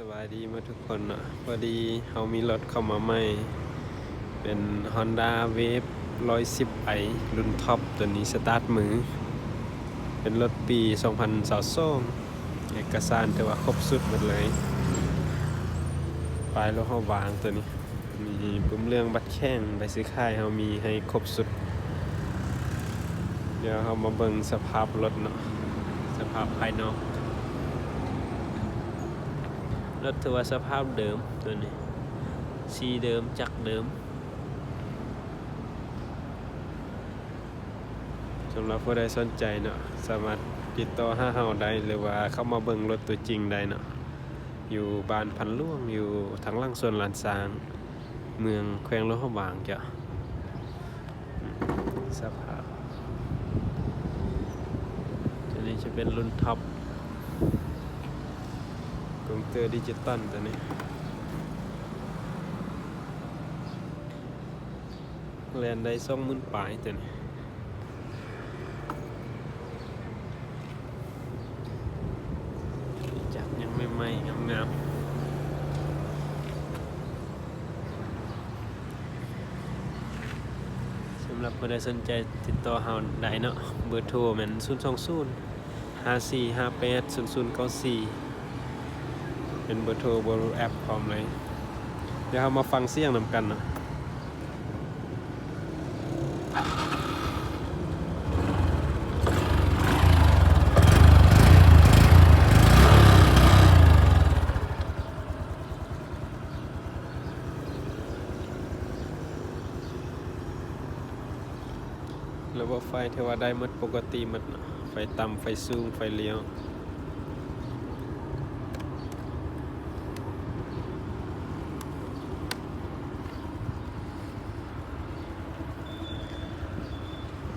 สวัสดีมาทุกคนเนาะพอดีเขามีรถเข้ามาใหม่เป็น Honda Wave 110i รุ่นท็อปตัวนี้สตาร์ทมือเป็นรถปี2022เอกสารแต่ว่าครบสุดหมดเลยป้ายรถเขาวางตัวนี้มีปุ่มเรื่องบัตรแข่งใบซื้อค่ายเขามีให้ครบสุดเดี๋ยวเขามาเบิ่งสภาพรถเนาะสภาพภายนอกรถถือว่าสภาพเดิมตัวนี้สีเดิมจักเดิมสำหรับผู้ใดสนใจเนาะสามารถติดต่อหาเฮาได้หรือว่าเข้ามาเบิ่งรถตัวจริงได้เนาะอยู่บ้านพันล่วงอยู่ทางล่างส่วนลานซางเมืองแขวงหลวงพระบางจ้ะสภาพตัวนี้จะเป็นรุ่นท็อปกงเตอร์ดิจิตอลตัวนี้แลนได้20,000 ปลายตัวนี้จักยังไม่ไหม้งามๆสำหรับผู้ใดสนใจติดต่อเฮาได้เนาะเบอร์โทรแม่น020 5458 0094เป็นเบอร์โทรเบอร์แอปพร้อมเลยเดี๋ยวเรามาฟังเสียงนำกันเนาะระบบไฟเทวาได้หมดปกติหมดเนาะไฟต่ำไฟสูงไฟเลี้ยว